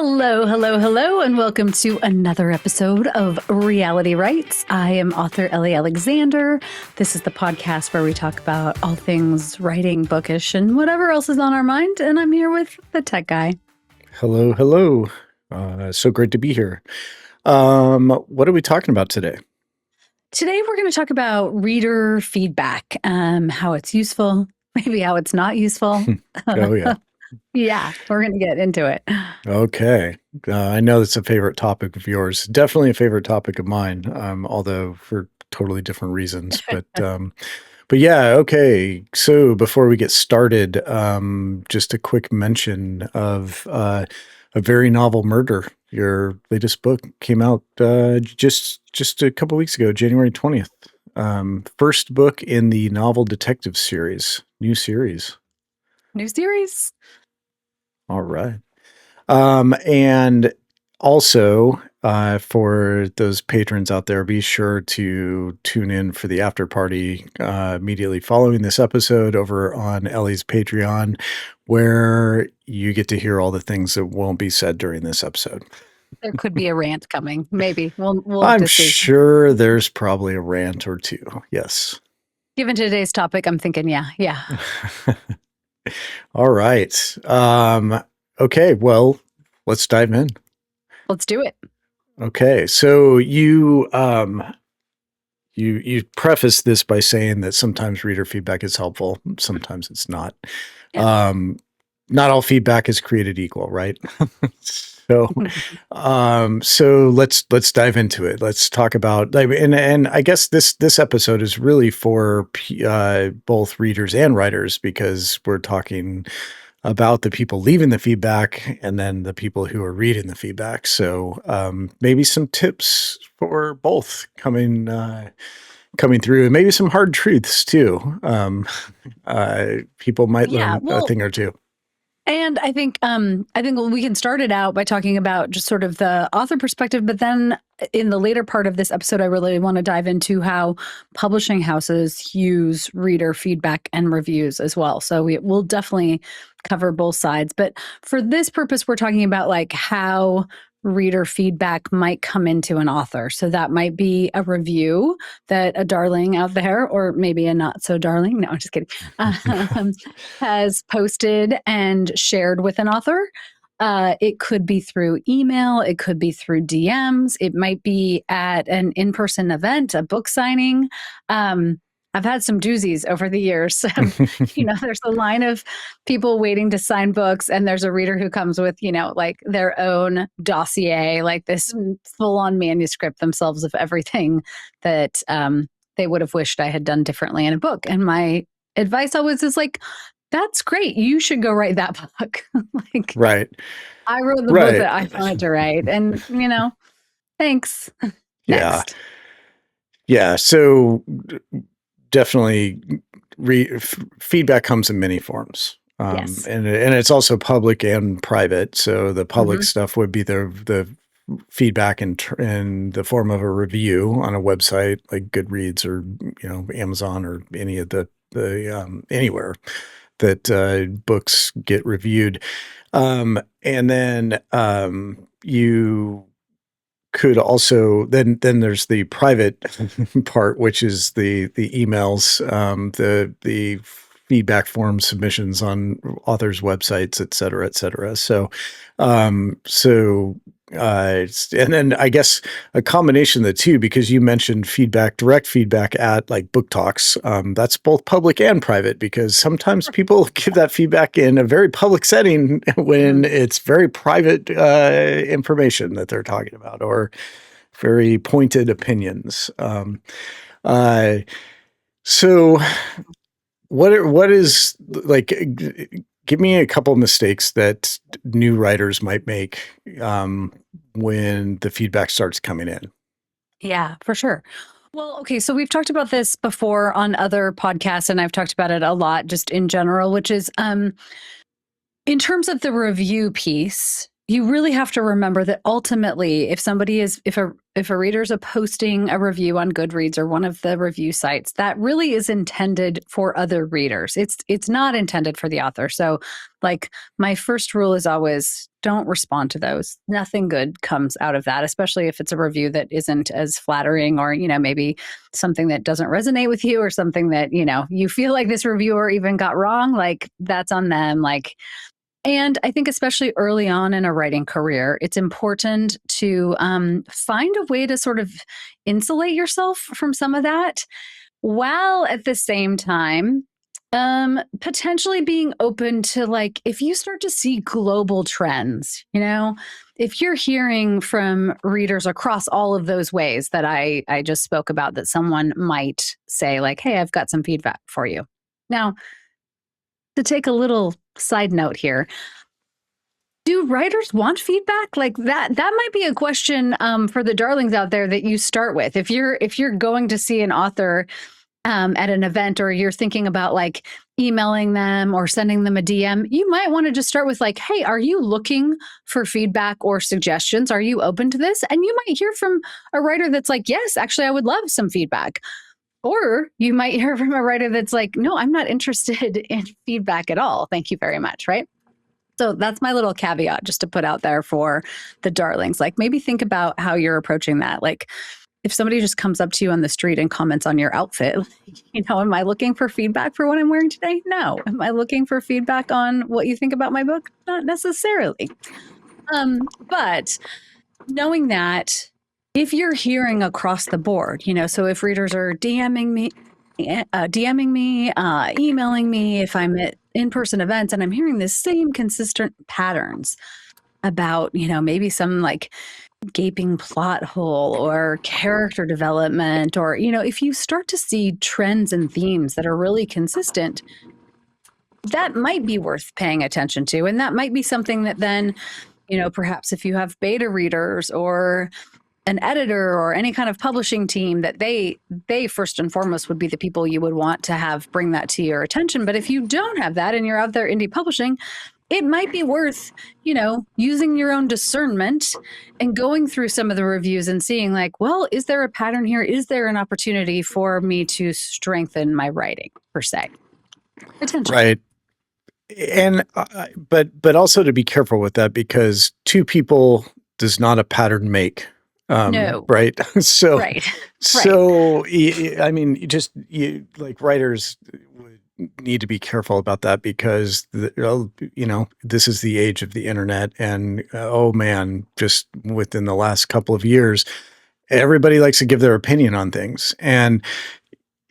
Hello, hello, hello, and welcome to another episode of Reality Writes. I am author Ellie Alexander. This is the podcast where we talk about all things writing, bookish, and whatever else is on our mind. And I'm here with the tech guy. Hello, hello. So great to be here. What are we talking about today? Today, we're going to talk about reader feedback, how it's useful, maybe how it's not useful. Oh, yeah. Yeah, we're going to get into it. Okay. I know that's a favorite topic of yours. Definitely a favorite topic of mine, although for totally different reasons. But yeah, okay. So before we get started, just a quick mention of a very novel murder. Your latest book came out just a couple weeks ago, January 20th. First book in the novel detective series, new series. New series. All right. And also, for those patrons out there, be sure to tune in for the after party immediately following this episode over on Ellie's Patreon, where you get to hear all the things that won't be said during this episode. There could be a rant coming. Maybe. We'll I'm have to see. sure there's probably a rant or two. Yes. Given today's topic, I'm thinking, yeah. All right. Okay, well, let's dive in. Let's do it. Okay, so you preface this by saying that sometimes reader feedback is helpful, sometimes it's not. Yeah. Not all feedback is created equal, right? So let's dive into it. Let's talk about, and I guess this episode is really for both readers and writers, because we're talking about the people leaving the feedback and then the people who are reading the feedback. So maybe some tips for both coming through, and maybe some hard truths too. People might learn a thing or two. And I think we can start it out by talking about just sort of the author perspective, but then in the later part of this episode, I really want to dive into how publishing houses use reader feedback and reviews as well. So we'll definitely cover both sides. But for this purpose, we're talking about like how reader feedback might come into an author. So that might be a review that a darling out there, or maybe a not so darling, no, I'm just kidding, has posted and shared with an author. It could be through email. It could be through DMs. It might be at an in-person event, a book signing. I've had some doozies over the years. There's a line of people waiting to sign books, and there's a reader who comes with, like their own dossier, like this full-on manuscript themselves of everything that they would have wished I had done differently in a book. And my advice always is like, that's great. You should go write that book. Right. I wrote the book that I wanted to write, and thanks. Next. Yeah. So definitely feedback comes in many forms. Yes. And it's also public and private. So the public stuff would be the feedback in the form of a review on a website like Goodreads or Amazon or any of the anywhere that books get reviewed. And then you could also then there's the private part, which is the emails, the feedback form submissions on authors' websites, et cetera, et cetera. And then I guess a combination of the two, because you mentioned direct feedback at like book talks. That's both public and private, because sometimes people give that feedback in a very public setting when it's very private information that they're talking about, or very pointed opinions. So what is like? Give me a couple of mistakes that new writers might make when the feedback starts coming in. Yeah, for sure. Well, okay, so we've talked about this before on other podcasts, and I've talked about it a lot just in general, which is in terms of the review piece, you really have to remember that ultimately, if if a reader's posting a review on Goodreads or one of the review sites, that really is intended for other readers. It's not intended for the author. So, like, my first rule is always don't respond to those. Nothing good comes out of that, especially if it's a review that isn't as flattering, or, maybe something that doesn't resonate with you, or something that, you feel like this reviewer even got wrong. Like, that's on them. Like, and I think, especially early on in a writing career, it's important to find a way to sort of insulate yourself from some of that, while at the same time potentially being open to, like, if you start to see global trends, if you're hearing from readers across all of those ways that I just spoke about, that someone might say, like, hey, I've got some feedback for you. Now, to take a little side note here, do writers want feedback? Like, that might be a question for the darlings out there that you start with. If you're going to see an author at an event, or you're thinking about, like, emailing them or sending them a DM, you might want to just start with, like, hey, are you looking for feedback or suggestions? Are you open to this? And you might hear from a writer that's like, yes, actually, I would love some feedback. Or you might hear from a writer that's like, no, I'm not interested in feedback at all. Thank you very much. Right. So that's my little caveat just to put out there for the darlings. Like, maybe think about how you're approaching that. Like, if somebody just comes up to you on the street and comments on your outfit, am I looking for feedback for what I'm wearing today? No. Am I looking for feedback on what you think about my book? Not necessarily. But knowing that, if you're hearing across the board, so if readers are DMing me, emailing me, if I'm at in-person events and I'm hearing the same consistent patterns about, maybe some, like, gaping plot hole or character development, or, if you start to see trends and themes that are really consistent, that might be worth paying attention to. And that might be something that then, perhaps if you have beta readers or an editor or any kind of publishing team, that they first and foremost would be the people you would want to have bring that to your attention. But if you don't have that and you're out there indie publishing, it might be worth, using your own discernment and going through some of the reviews and seeing, like, well, is there a pattern here? Is there an opportunity for me to strengthen my writing, per se? Potentially. Right. And but also to be careful with that, because two people does not a pattern make. No. Right. So, Right. so I mean, you like, writers would need to be careful about that, because this is the age of the internet, and oh man, just within the last couple of years, everybody likes to give their opinion on things, and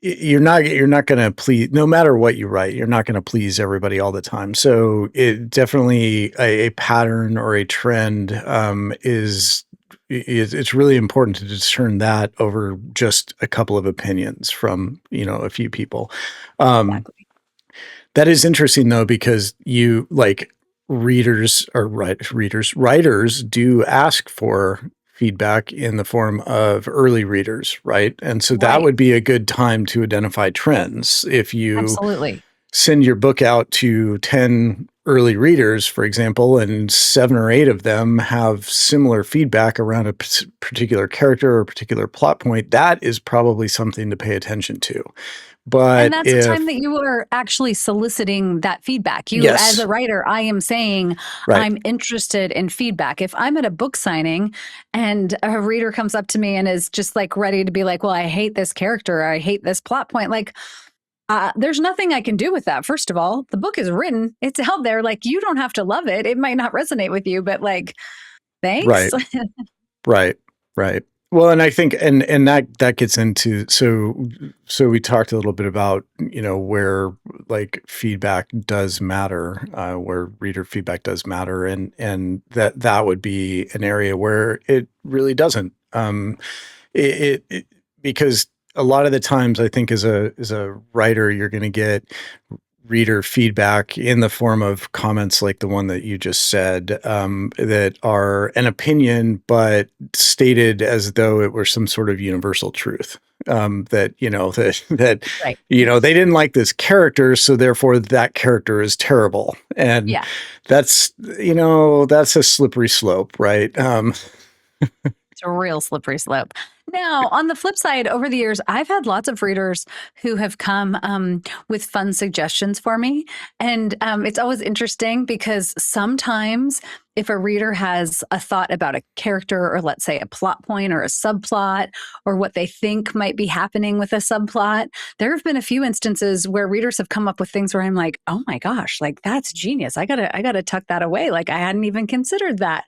you're not going to please, no matter what you write, you're not going to please everybody all the time. So it definitely, a pattern or a trend it's really important to discern that over just a couple of opinions from, a few people. Exactly. That is interesting though, because writers do ask for feedback in the form of early readers, right? And so that Right. would be a good time to identify trends. If you Absolutely. send your book out to 10 early readers, for example, and 7 or 8 of them have similar feedback around a particular character or a particular plot point, that is probably something to pay attention to. But And that's the time that you are actually soliciting that feedback. You, Yes. as a writer, I am saying, Right. I'm interested in feedback. If I'm at a book signing and a reader comes up to me and is just, like, ready to be like, well, I hate this character, or I hate this plot point, like, there's nothing I can do with that. First of all, the book is written, it's out there. Like, you don't have to love it. It might not resonate with you, but, like, thanks. Right. Right. Well, and I think, and that gets into, so we talked a little bit about, where, like, feedback does matter, where reader feedback does matter, and that would be an area where it really doesn't. Because a lot of the times, I think, as a writer, you're going to get reader feedback in the form of comments like the one that you just said, that are an opinion, but stated as though it were some sort of universal truth. That, Right. they didn't like this character, so therefore that character is terrible. And Yeah. that's a slippery slope, right? It's a real slippery slope. Now, on the flip side, over the years, I've had lots of readers who have come with fun suggestions for me. And it's always interesting because sometimes if a reader has a thought about a character, or let's say a plot point or a subplot, or what they think might be happening with a subplot, there have been a few instances where readers have come up with things where I'm like, oh my gosh, like that's genius. I gotta tuck that away. Like I hadn't even considered that.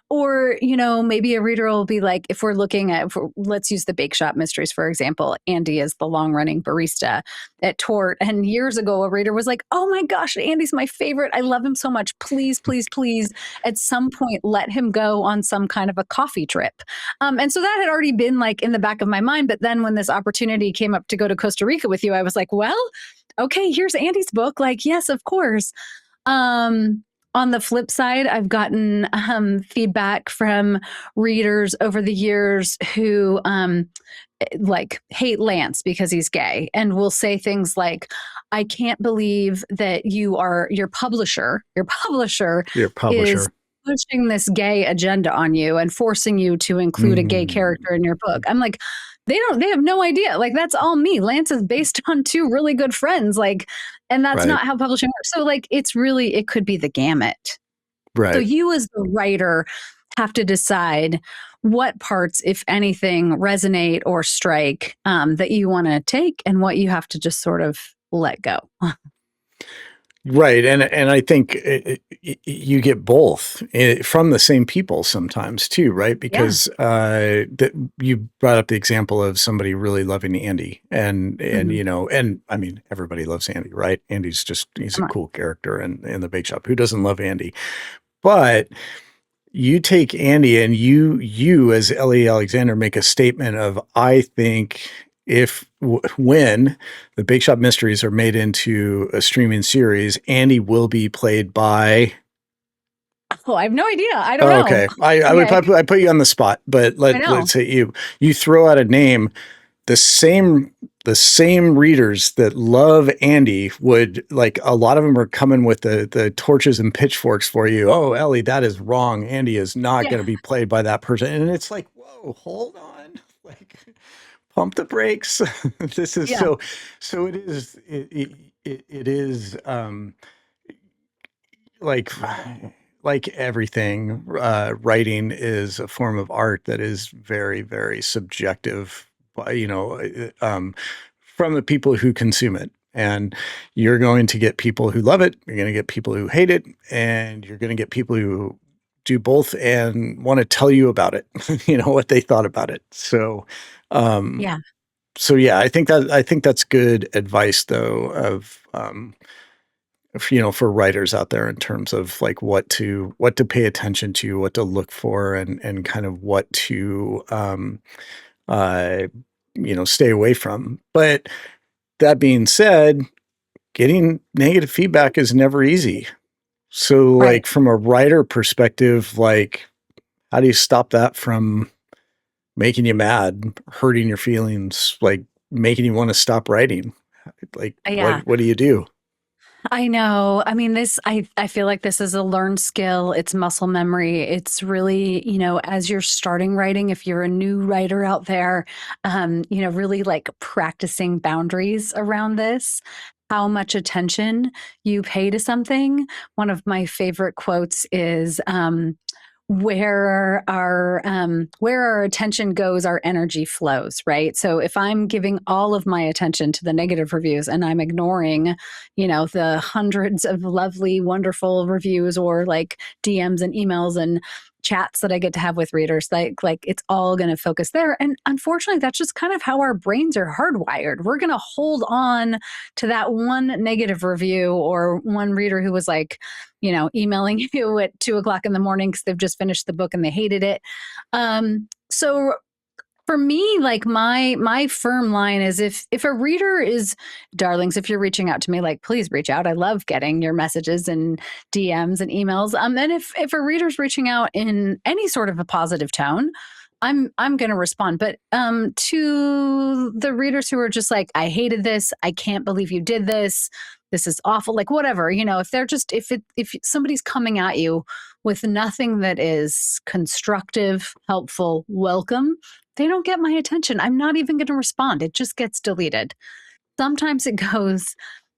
Or, maybe a reader will be like, if we're looking at, let's use the Bake Shop Mysteries, for example. Andy is the long running barista at Tort. And years ago, a reader was like, oh my gosh, Andy's my favorite. I love him so much. Please, please, please, at some point, let him go on some kind of a coffee trip. And so that had already been like in the back of my mind. But then when this opportunity came up to go to Costa Rica with you, I was like, well, okay, here's Andy's book. Like, yes, of course. On the flip side, I've gotten feedback from readers over the years who like hate Lance because he's gay and will say things like, I can't believe that your publisher Your is publisher. pushing this gay agenda on you and forcing you to include a gay character in your book. I'm like, they have no idea. Like, that's all me. Lance is based on two really good friends. Like, and that's Right. not how publishing works. So like, it could be the gamut. So Right. you as the writer have to decide what parts, if anything, resonate or strike that you want to take, and what you have to just sort of let go. Right, and I think you get both from the same people sometimes too, right? Yeah. Because that you brought up the example of somebody really loving Andy, and Mhm. and I mean everybody loves Andy, right? He's a Come on. cool character in the Bake Shop. Who doesn't love Andy? But you take Andy and you as Ellie Alexander make a statement of, I think when the Bake Shop Mysteries are made into a streaming series, Andy will be played by. Oh, I have no idea. I don't Oh, know. okay, I would Okay. probably I put you on the spot, but I let's know. say you throw out a name. The same readers that love Andy would, like, a lot of them are coming with the torches and pitchforks for you. Oh, Ellie, that is wrong. Andy is not Yeah. going to be played by that person. And it's like, whoa, hold on. Like, pump the brakes. This is Yeah. so it is like like everything, writing is a form of art that is very, very subjective, from the people who consume it. And you're going to get people who love it, you're going to get people who hate it, and you're going to get people who do both and want to tell you about it, what they thought about it. Um, Yeah. so yeah, I think that's good advice though of for writers out there in terms of like what to pay attention to, what to look for, and kind of what to uh stay away from. But that being said, getting negative feedback is never easy. So Right. like from a writer perspective, like how do you stop that from making you mad, hurting your feelings, like making you want to stop writing? Like what Yeah. what do you do? I know. I mean, I feel like this is a learned skill. It's muscle memory. It's really, as you're starting writing, if you're a new writer out there, really like practicing boundaries around this, how much attention you pay to something. One of my favorite quotes is, where our attention goes, our energy flows, right? So if I'm giving all of my attention to the negative reviews and I'm ignoring, the hundreds of lovely, wonderful reviews or like DMs and emails and chats that I get to have with readers, like it's all going to focus there. And unfortunately, that's just kind of how our brains are hardwired. We're going to hold on to that one negative review or one reader who was like, emailing you at 2 o'clock in the morning because they've just finished the book and they hated it. So for me, like my firm line is, if a reader is, darlings, if you're reaching out to me, like, please reach out. I love getting your messages and DMs and emails. And if a reader's reaching out in any sort of a positive tone, I'm going to respond. But to the readers who are just like, I hated this, I can't believe you did this, this is awful, like whatever, if they're just, if somebody's coming at you with nothing that is constructive, helpful, welcome, they don't get my attention. I'm not even going to respond. It just gets deleted. Sometimes it goes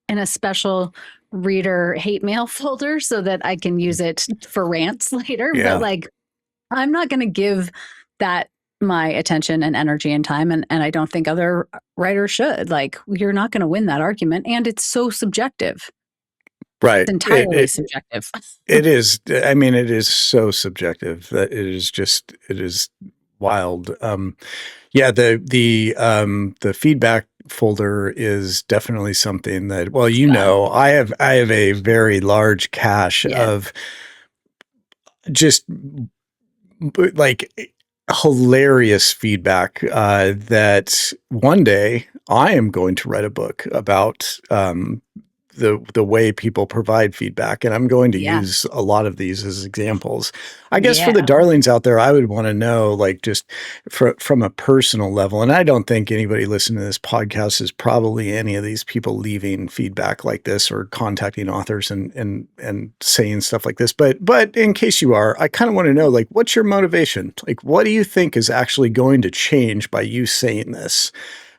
in a special reader hate mail folder so that I can use it for rants later. But Yeah. like, I'm not going to give that my attention and energy and time. And I don't think other writers should. Like, you're not going to win that argument. And it's so subjective. Right. It's entirely subjective. It is. I mean, it is so subjective that it is wild. Yeah, the feedback folder is definitely something that, well, Yeah. I have a very large cache Yeah. of just like hilarious feedback that one day I am going to write a book about the way people provide feedback, and I'm going to Yeah. use a lot of these as examples. I guess for the Yeah. darlings out there, I would want to know, like, just from a personal level, and I don't think anybody listening to this podcast is probably any of these people leaving feedback like this or contacting authors and saying stuff like this. But in case you are, I kind of want to know, like, what's your motivation? Like, what do you think is actually going to change by you saying this?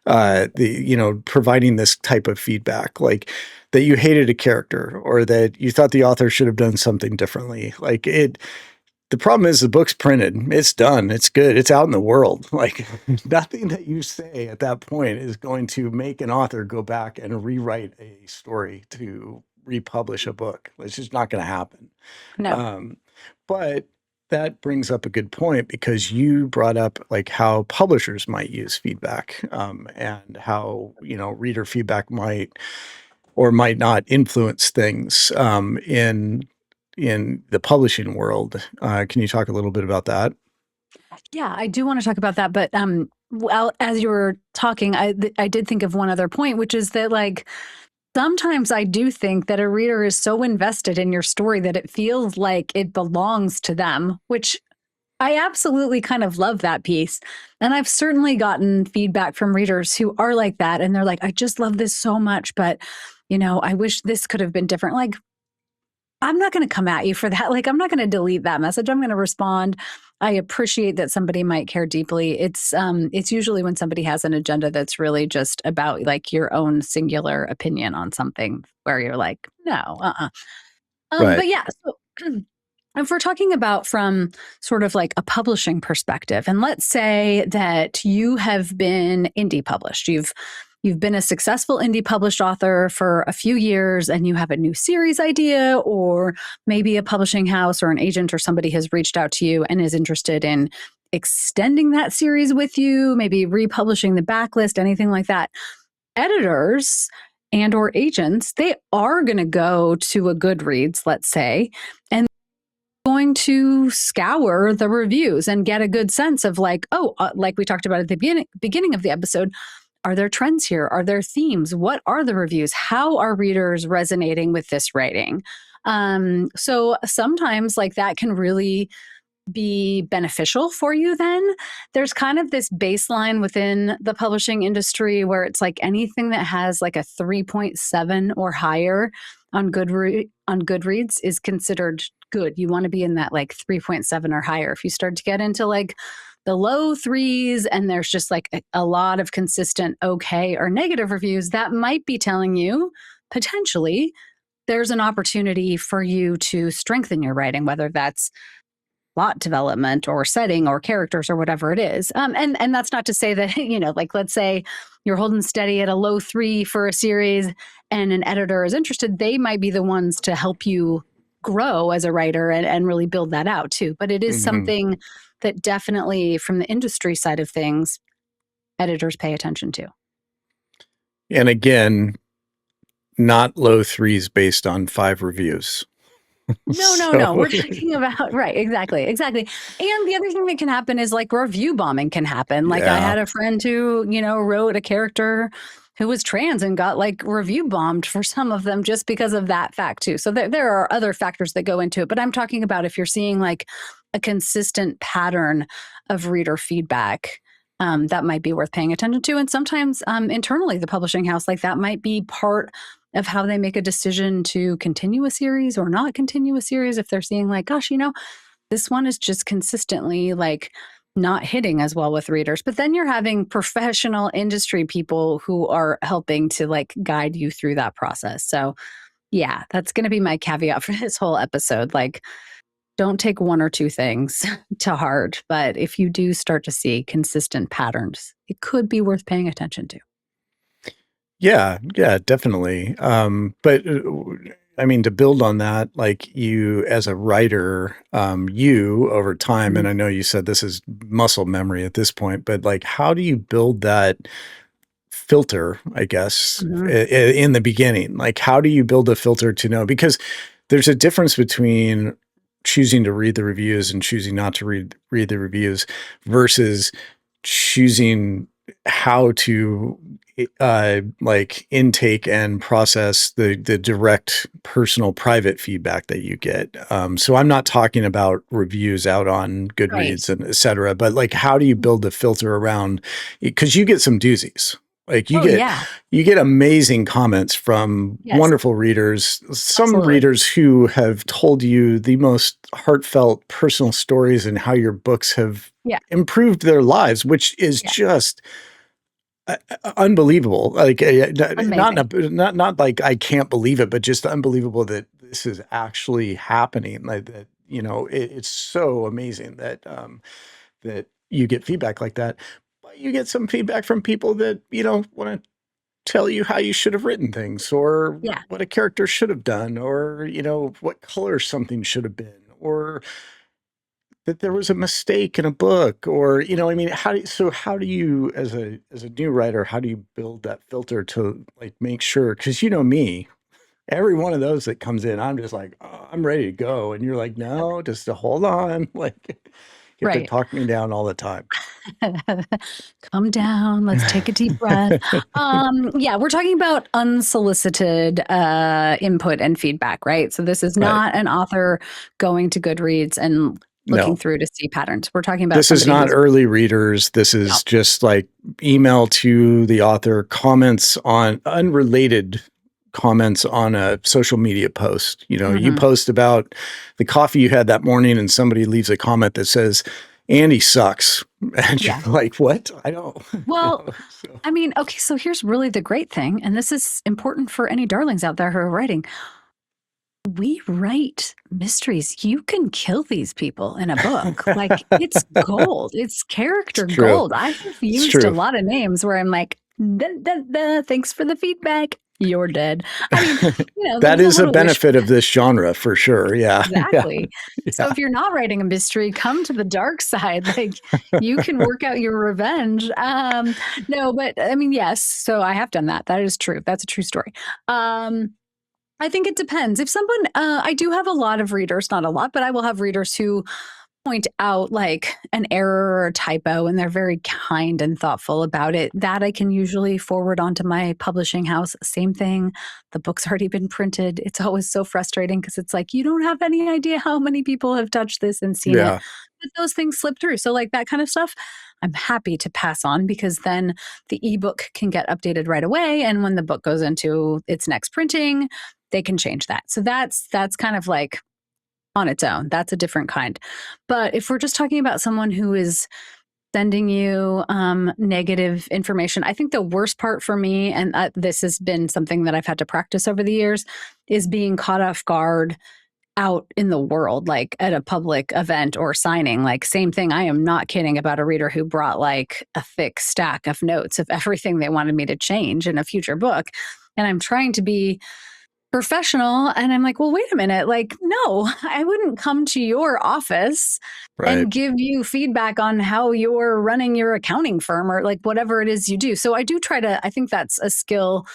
Providing this type of feedback, like that you hated a character or that you thought the author should have done something differently. The problem is the book's printed, it's done, it's good, it's out in the world. Like nothing that you say at that point is going to make an author go back and rewrite a story to republish a book. It's just not going to happen. No. Um, but that brings up a good point because you brought up like how publishers might use feedback, and how, reader feedback might or might not influence things, in the publishing world. Can you talk a little bit about that? Yeah, I do want to talk about that. But well, as you were talking, I did think of one other point, which is that like sometimes I do think that a reader is so invested in your story that it feels like it belongs to them, which I absolutely kind of love that piece. And I've certainly gotten feedback from readers who are like that. And they're like, I just love this so much, but, I wish this could have been different. Like, I'm not going to come at you for that. Like, I'm not going to delete that message. I'm going to respond. I appreciate that somebody might care deeply. It's usually when somebody has an agenda that's really just about like your own singular opinion on something where you're like, no, Right. but yeah, so if we're talking about from sort of like a publishing perspective, and let's say that you have been indie published, you've been a successful indie published author for a few years and you have a new series idea, or maybe a publishing house or an agent or somebody has reached out to you and is interested in extending that series with you, maybe republishing the backlist, anything like that. Editors and or agents, they are going to go to a Goodreads, let's say, and going to scour the reviews and get a good sense of like, like we talked about at the beginning of the episode, are there trends here? Are there themes? What are the reviews? How are readers resonating with this writing? So sometimes like that can really be beneficial for you then. There's kind of this baseline within the publishing industry where it's like anything that has like a 3.7 or higher on Goodreads is considered good. You want to be in that like 3.7 or higher. If you start to get into like the low threes and there's just like a lot of consistent okay or negative reviews, that might be telling you potentially there's an opportunity for you to strengthen your writing, whether that's plot development or setting or characters or whatever it is. And that's not to say that, like let's say you're holding steady at a low 3 for a series and an editor is interested, they might be the ones to help you grow as a writer and really build that out too. But it is Mhm. something that definitely from the industry side of things, editors pay attention to. And again, not low threes based on 5 reviews. No, no, So no. We're talking about, right, exactly, exactly. And the other thing that can happen is like review bombing can happen. Like I yeah. had a friend who, wrote a character who was trans and got like review bombed for some of them just because of that fact too. So there are other factors that go into it. But I'm talking about if you're seeing like a consistent pattern of reader feedback, that might be worth paying attention to. And sometimes internally, the publishing house, like that might be part of how they make a decision to continue a series or not continue a series. If they're seeing like, gosh, this one is just consistently like not hitting as well with readers. But then you're having professional industry people who are helping to like guide you through that process. So yeah, that's going to be my caveat for this whole episode. Like, don't take one or two things to heart, but if you do start to see consistent patterns, it could be worth paying attention to. Yeah, yeah, definitely. But I mean, to build on that, like you as a writer, you over time, and Mhm. I know you said this is muscle memory at this point, but like, how do you build that filter, I guess, Mhm. in the beginning? Like, how do you build a filter to know? Because there's a difference between choosing to read the reviews and choosing not to read the reviews versus choosing how to like intake and process the direct personal private feedback that you get. So I'm not talking about reviews out on Right. Goodreads and et cetera, but like how do you build the filter around, because you get some doozies. Like Oh, yeah. you get amazing comments from Yes, wonderful readers, some absolutely. readers who have told you the most heartfelt personal stories and how your books have Yeah. improved their lives, which is Yeah. just unbelievable. Like not Amazing. not like I can't believe it, but just unbelievable that this is actually happening. Like that, it's so amazing that that you get feedback like that. But you get some feedback from people that want to tell you how you should have written things, or Yeah. what a character should have done, or what color something should have been, or that there was a mistake in a book, or I mean, how do you, as a new writer, how do you build that filter to like make sure, because me, every one of those that comes in, I'm just like, oh, I'm ready to go, and you're like, no, just to hold on. Like, you have to Right. talk me down all the time. Calm down. Let's take a deep breath. Yeah, we're talking about unsolicited input and feedback, right? So this is Right. not an author going to Goodreads and looking No, through to see patterns. We're talking about this is somebody not who's early readers. This no, is just like email to the author, comments on unrelated comments on a social media post. You mhm, post about the coffee you had that morning and somebody leaves a comment that says, Andy sucks. And yeah. you're like, what? I don't, Well, so, I mean, okay, so here's really the great thing, and this is important for any darlings out there who are writing. We write mysteries. You can kill these people in a book. Like it's gold. It's it's character true. gold. I have It's used a true. lot of names where I'm like, "Duh, duh, duh, thanks for the feedback. You're dead." I mean, That there's a is a little wish benefit of this genre for sure. Yeah. Yeah. exactly. So Yeah. if you're not writing a mystery, come to the dark side. Like you can work out your revenge. No, but I mean, yes. So I have done that. That is true. That's a true story. I think it depends. If someone, I do have a lot of readers, not a lot, but I will have readers who point out like an error or a typo and they're very kind and thoughtful about it. That I can usually forward onto my publishing house. Same thing. The book's already been printed. It's always so frustrating because it's like, you don't have any idea how many people have touched this and seen it. Yeah. But those things slip through. So, like that kind of stuff, I'm happy to pass on because then the ebook can get updated right away. And when the book goes into its next printing, they can change that. So that's kind of like on its own. That's a different kind. But if we're just talking about someone who is sending you negative information, I think the worst part for me, and this has been something that I've had to practice over the years, is being caught off guard out in the world, like at a public event or signing. Like, same thing. I am not kidding about a reader who brought like a thick stack of notes of everything they wanted me to change in a future book. And I'm trying to be professional. And I'm like, well, wait a minute. Like, no, I wouldn't come to your office Right. and give you feedback on how you're running your accounting firm or like whatever it is you do. So I do try to, I think that's a skill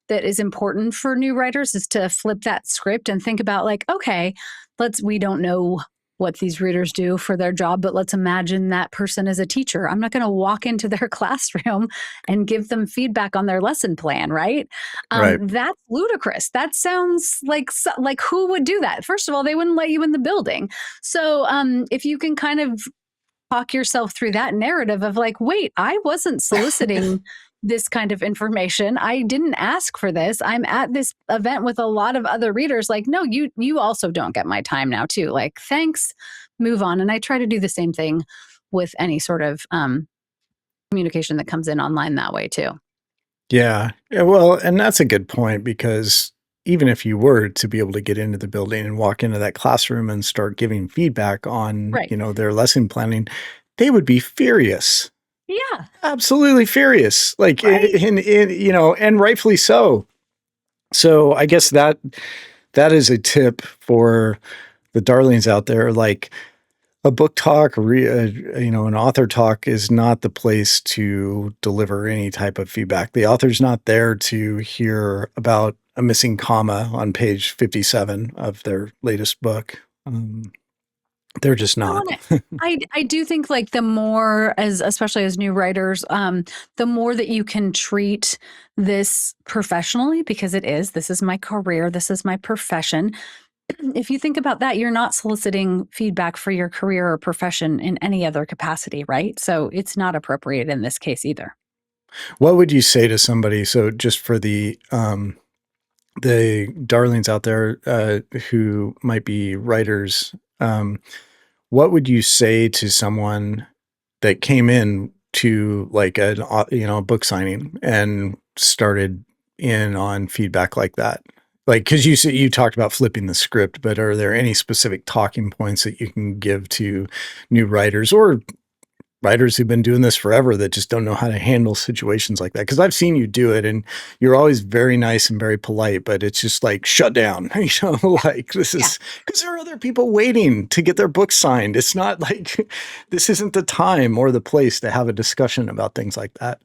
that is important for new writers is to flip that script and think about like, okay, we don't know what these readers do for their job, but let's imagine that person is a teacher. I'm not going to walk into their classroom and give them feedback on their lesson plan, right? Right. That's ludicrous. That sounds like who would do that? First of all, they wouldn't let you in the building. So if you can kind of talk yourself through that narrative of like, wait, I wasn't soliciting this kind of information. I didn't ask for this. I'm at this event with a lot of other readers. Like, no, you also don't get my time now too. Like, thanks, move on. And I try to do the same thing with any sort of communication that comes in online that way too. Yeah. Yeah, well, and that's a good point because even if you were to be able to get into the building and walk into that classroom and start giving feedback on, Right. their lesson planning, they would be furious. Yeah. Absolutely furious. Like Right. and rightfully so. So I guess that is a tip for the darlings out there. Like a book talk, an author talk is not the place to deliver any type of feedback. The author's not there to hear about a missing comma on page 57 of their latest book. They're just No, not. and I do think like the more as especially as new writers, the more that you can treat this professionally, because this is my career, this is my profession. If you think about that, you're not soliciting feedback for your career or profession in any other capacity, right? So it's not appropriate in this case either. What would you say to somebody? So just for the darlings out there who might be writers, what would you say to someone that came in to like a book signing and started in on feedback like that? Like, because you talked about flipping the script, but are there any specific talking points that you can give to new writers or writers who've been doing this forever that just don't know how to handle situations like that? Because I've seen you do it, and you're always very nice and very polite, but it's just like shut down. Like this Yeah. is because there are other people waiting to get their book signed. It's not like this isn't the time or the place to have a discussion about things like that.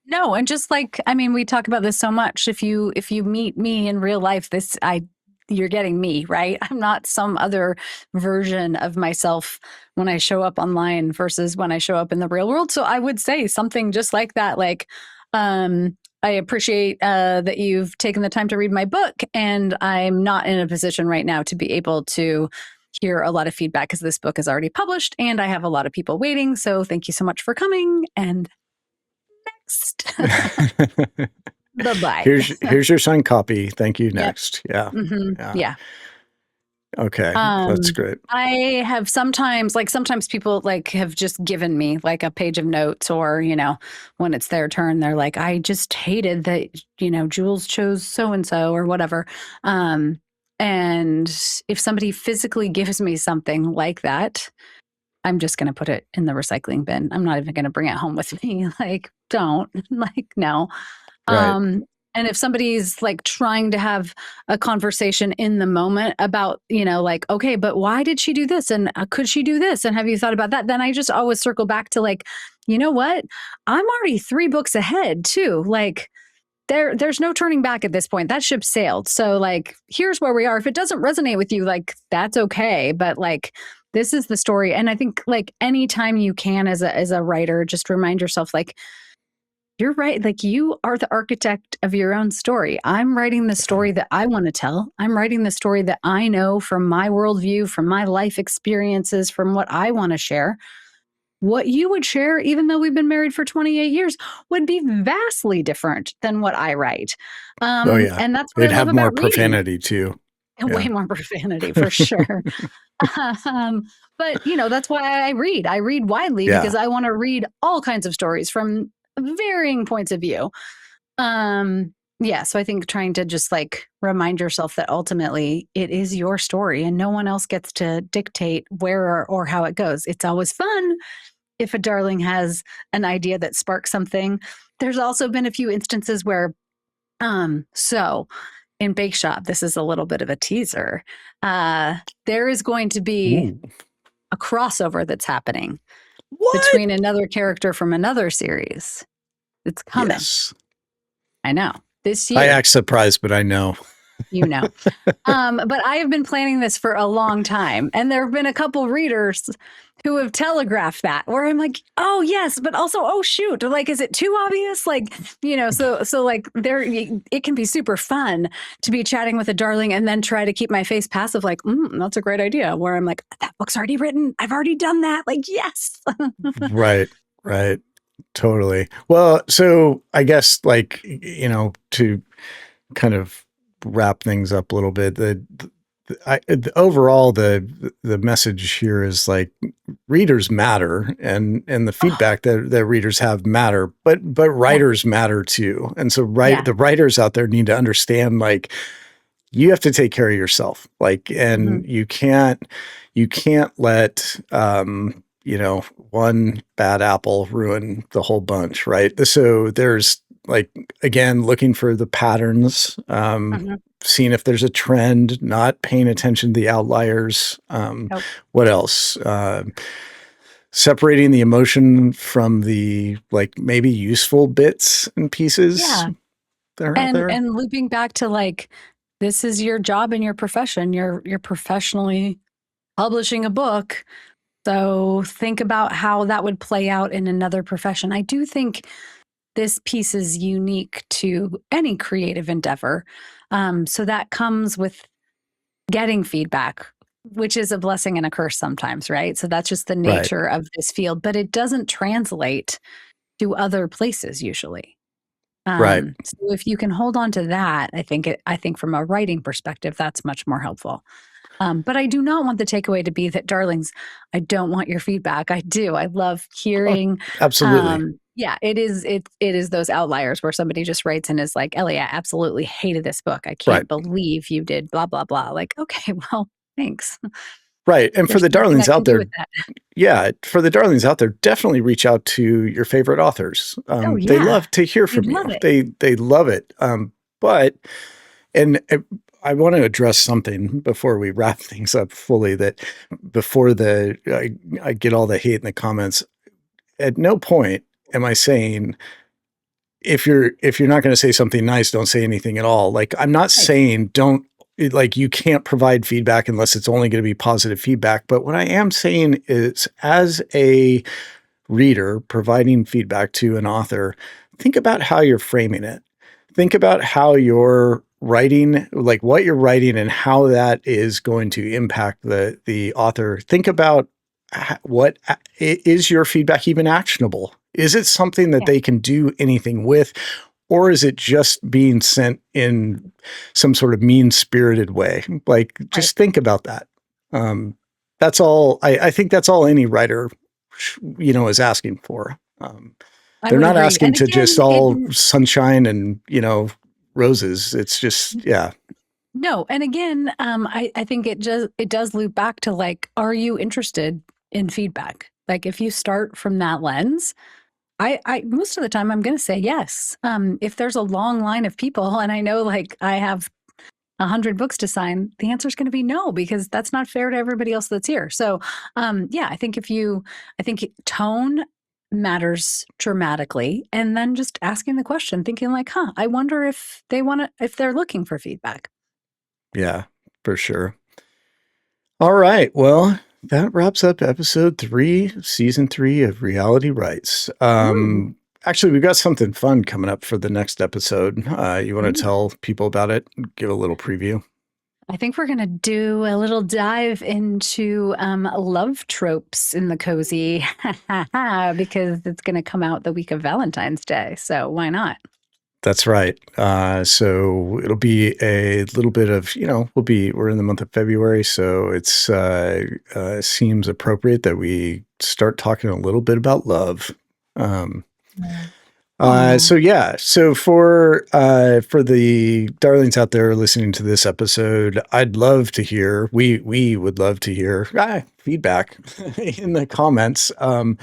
No, and just like I mean, we talk about this so much. If you meet me in real life, you're getting me, right? I'm not some other version of myself when I show up online versus when I show up in the real world. So I would say something just like that, like, I appreciate that you've taken the time to read my book, and I'm not in a position right now to be able to hear a lot of feedback because this book is already published and I have a lot of people waiting. So thank you so much for coming. And next. Bye bye. Here's your signed copy. Thank you. Yep. Next. Yeah. Yeah. Yeah. Okay. That's great. I have sometimes people like have just given me like a page of notes, or, when it's their turn, they're like, I just hated that, Jules chose so and so or whatever. And if somebody physically gives me something like that, I'm just going to put it in the recycling bin. I'm not even going to bring it home with me. Like, don't, like, no. Right. And if somebody's like trying to have a conversation in the moment about, like, okay, but why did she do this? And could she do this? And have you thought about that? Then I just always circle back to like, you know what? I'm already 3 books ahead too. Like there's no turning back at this point. That ship sailed. So like, here's where we are. If it doesn't resonate with you, like that's okay. But like, this is the story. And I think like anytime you can as a writer, just remind yourself like, you're right. Like you are the architect of your own story. I'm writing the story that I want to tell. I'm writing the story that I know from my worldview, from my life experiences, from what I want to share. What you would share, even though we've been married for 28 years, would be vastly different than what I write. Oh yeah. And that's what I It'd love have more about reading. profanity too. Way Yeah. more profanity for sure. But that's why I read. I read widely Yeah. because I want to read all kinds of stories from varying points of view. Yeah, so I think trying to just like remind yourself that ultimately it is your story and no one else gets to dictate where or how it goes. It's always fun if a darling has an idea that sparks something. There's also been a few instances where so in Bake Shop, this is a little bit of a teaser. There is going to be Ooh. a crossover that's happening What? between another character from another series. It's coming. Yes. I know. This I year, act surprised, but I know. But I have been planning this for a long time. And there have been a couple readers who have telegraphed that where I'm like, oh yes, but also, oh shoot, like, is it too obvious? Like, so like it can be super fun to be chatting with a darling and then try to keep my face passive, like, that's a great idea. Where I'm like, that book's already written. I've already done that. Like, yes. Right. Right. Totally. Well, so I guess like, to kind of wrap things up a little bit, overall the message here is like readers matter, and the Oh, feedback that readers have matter, but yeah. writers matter too. And so Yeah. the writers out there need to understand like you have to take care of yourself, like, Mhm. and you can't let one bad apple ruin the whole bunch, right? So there's like, again, looking for the patterns, Mhm. seeing if there's a trend, not paying attention to the outliers. Nope. What else? Separating the emotion from the like maybe useful bits and pieces Yeah. that are out there. And looping back to like, this is your job in your profession. You're professionally publishing a book. So think about how that would play out in another profession. I do think this piece is unique to any creative endeavor. So that comes with getting feedback, which is a blessing and a curse sometimes, right? So that's just the Right. nature of this field, but it doesn't translate to other places usually. Right. So if you can hold on to that, I think from a writing perspective, that's much more helpful. But I do not want the takeaway to be that, darlings, I don't want your feedback. I do. I love Oh, hearing. absolutely. Yeah, it is those outliers where somebody just writes and is like, Ellie, I absolutely hated this book. I Right. can't believe you did blah blah blah. Like, okay, well, thanks. Right. And for There's the nothing darlings I can out do there, with that. yeah, for the darlings out there, definitely reach out to your favorite authors. Oh They yeah, love to hear we'd from you. love it. They love it. But and I want to address something before we wrap things up fully. That before I get all the hate in the comments. At no point am I saying if you're not going to say something nice, don't say anything at all. Like, I'm not Right, saying don't, like, you can't provide feedback unless it's only going to be positive feedback. But what I am saying is, as a reader providing feedback to an author, think about how you're framing it. Think about how you're writing, like what you're writing and how that is going to impact the author. Think about what is your feedback even actionable? Is it something that yeah, they can do anything with? Or is it just being sent in some sort of mean spirited way? Like, right. just think about that. Um, that's all. I think that's all any writer is asking for. I They're would not agree. asking And to just again, it all sunshine and, roses. It's just, yeah, no, and again, I think it does loop back to like, are you interested in feedback? Like if you start from that lens, I most of the time I'm going to say yes. If there's a long line of people and I know like I have 100 books to sign, the answer is going to be no because that's not fair to everybody else that's here. So, yeah, I think tone matters dramatically, and then just asking the question, thinking like, huh, I wonder if if they're looking for feedback. yeah, for sure. All right. Well, that wraps up episode 3, season 3 of Reality Rights. Ooh, Actually, we've got something fun coming up for the next episode. You want to ooh. tell people about it? Give a little preview. I think we're going to do a little dive into love tropes in the cozy because it's going to come out the week of Valentine's Day. So why not? That's right. So it'll be a little bit of, we're in the month of February, so it's seems appropriate that we start talking a little bit about love. Um, Oh, so yeah, so for the darlings out there listening to this episode, I'd love to hear. We would love to hear feedback in the comments. As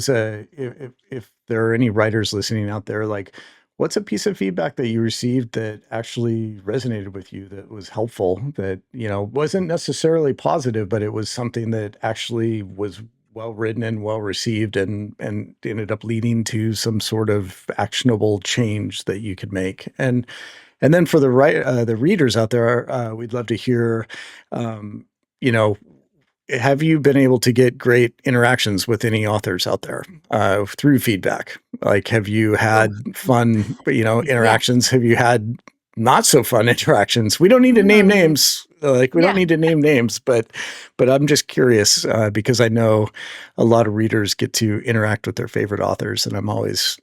if there are any writers listening out there, like, what's a piece of feedback that you received that actually resonated with you, that was helpful, that, wasn't necessarily positive, but it was something that actually was well written and well received and ended up leading to some sort of actionable change that you could make. And then for the readers out there, we'd love to hear, um, you know, have you been able to get great interactions with any authors out there through feedback? Like, have you oh, had fun, yeah. interactions? Have you had not so fun interactions. We don't need to name names. We don't Yeah. need to name names, but I'm just curious because I know a lot of readers get to interact with their favorite authors, and I'm always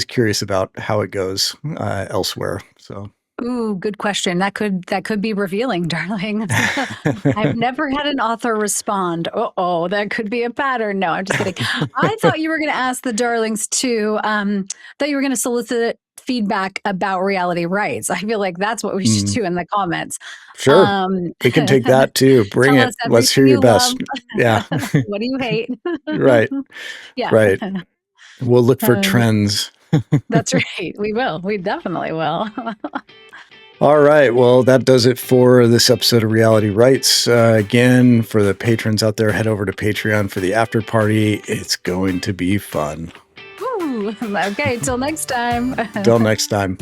curious about how it goes elsewhere. So. Ooh, good question. That could be revealing, darling. I've never had an author respond. Oh, that could be a pattern. No, I'm just kidding. I thought you were going to ask the darlings to, that you were going to solicit feedback about reality rights. I feel like that's what we should do in the comments. Sure. We can take that too. Bring Tell it. us Let's hear everything your you love. best. Yeah. What do you hate? Right. Yeah. Right. We'll look for Um, trends. that's right. We will. We definitely will. All right. Well, that does it for this episode of Reality Rights. Again, for the patrons out there, head over to Patreon for the after party. It's going to be fun. Ooh, okay, till next time. Till next time.